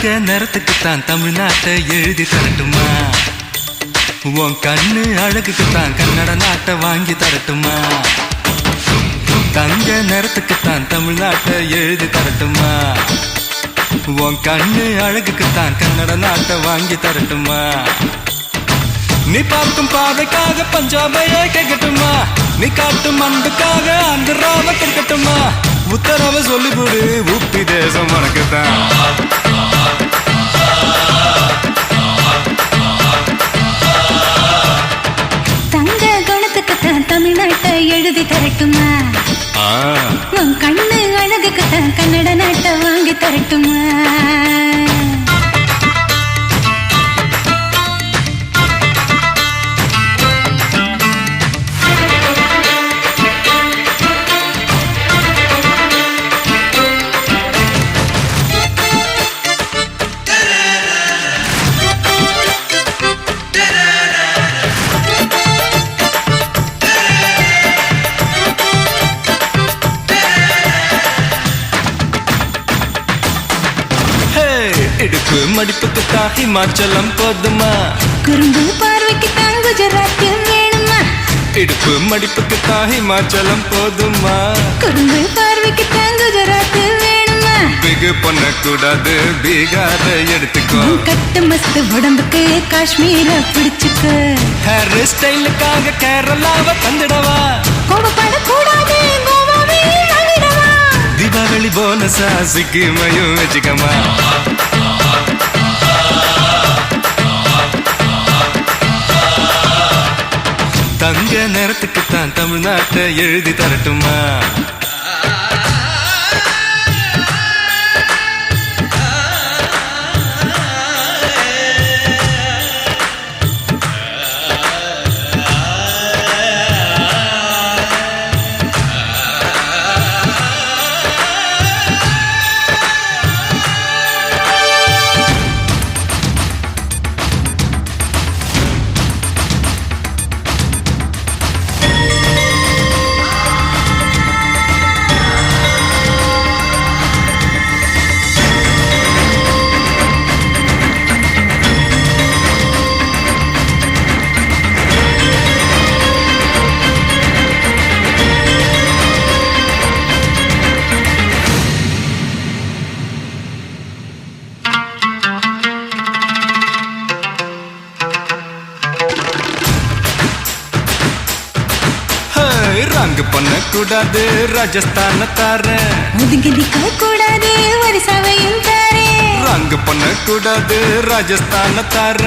தங்க நிறத்துக்குத்தான் தமிழ்நாட்டை எழுதி தரட்டுமா? உன் கண்ணு அழகுக்குத்தான் கன்னட நாட்டை வாங்கி தரட்டுமா? தங்க நிறத்துக்குத்தான் தமிழ்நாட்டை எழுதி தரட்டுமா? உன் கண்ணு அழகுக்குத்தான் கன்னட நாட்டை வாங்கி தரட்டுமா? நீ பார்க்கும் பாதைக்காக பஞ்சாபையே கேட்கட்டுமா? நீ காட்டும் அன்புக்காக ஆந்திராவை கேட்கட்டுமா? உத்தரவை சொல்லிவிடு, உப்பி தேசம் உனக்குத்தான். தங்க குணத்துக்குத்தான் தமிழ்நாட்டை எழுதி தரட்டுமா? உன் கண்ணு அழகுக்குத்தான் கன்னட நாட்டை வாங்கி தரட்டுமா? இடுப்பு மடிப்புக்குத்தான் ஹிமாச்சலம் போதுமா? குறும்பு பார்வைக்குத்தான் குஜராத்தில் வேணுமா? இடுப்பு மடிப்புக்குத்தான் ஹிமாச்சலம் போதுமா? குறும்பு பார்வைக்குத்தான் குஜராத்தில் வேணுமா? பிகு பண்ணக்கூடாது, பீகார எடுத்துக்கோ. கட்டு மஸ்து உடம்புக்கு காஷ்மீர பிடிச்சுக்கோ. ஹேர் ஸ்டைலுக்காக கேரளாவை தந்துடவா? கோபப்படக்கூடாது, கோவாவே வாங்கிடவா? தீபாவளி போனஸா சிக்கிமையும் வச்சுக்கமா? தங்க நேரத்துக்குத்தான் தமிழ்நாட்டை எழுதி தரட்டுமா? ரங்கு பண்ணக்கூடாது, ராஜஸ்தான தார. ஒதுங்கி நிக்க கூடாது, ஒரிசாவையும் தாரே. ரங்கு பண்ணக்கூடாது, ராஜஸ்தான தார.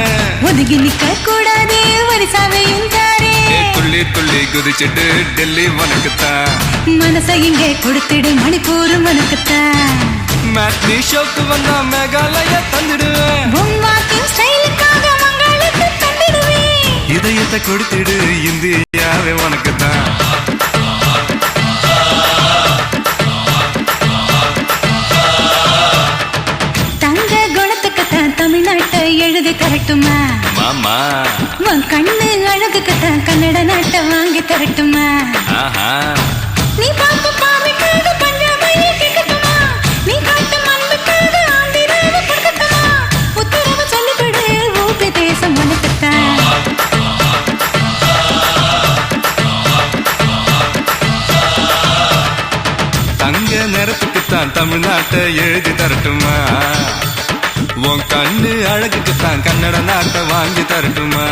ஒதுங்கி நிக்க கூடாது, ஒரிசாவையும் தாரே. துள்ளி துள்ளி குதிச்சுட்டு டெல்லி உனக்குத்தான். மனசை இங்கே கொடுத்துடு, மணிப்பூர் உனக்குத்தான். மேட்னி ஷோக்கு வந்தா மேகாலய தந்துடுவேன். பொம்மாக்கின் ஸ்டைலுக்காக மங்களுக்கு தந்துடுவேன். இதயத்தை கொடுத்துடு, இந்தியாவே உனக்குத்தான். தங்க குணத்துக்குத்தான் தமிழ்நாட்டை எழுதி தரட்டுமா? மாமா உன் கண்ணு அழகுக்குத்தான் கன்னட நாட்டை வாங்கி தரட்டுமா? நீ பார்க்கும் பாவைக்காக பஞ்சாபையே கேட்கட்டுமா? நீ காட்டும் அன்புக்காக ஆந்திராவை கொடுக்கட்டுமா? உத்தரவு சொல்லிவிடு, ஊபி தேசம் உனக்குத்தான். தங்க நிறத்துக்குத்தான் தமிழ்நாட்டை எழுதி தரட்டுமா? உன் கண்ணு அழகுக்குத்தான் கன்னட நாட்டை வாங்கி தரட்டுமா?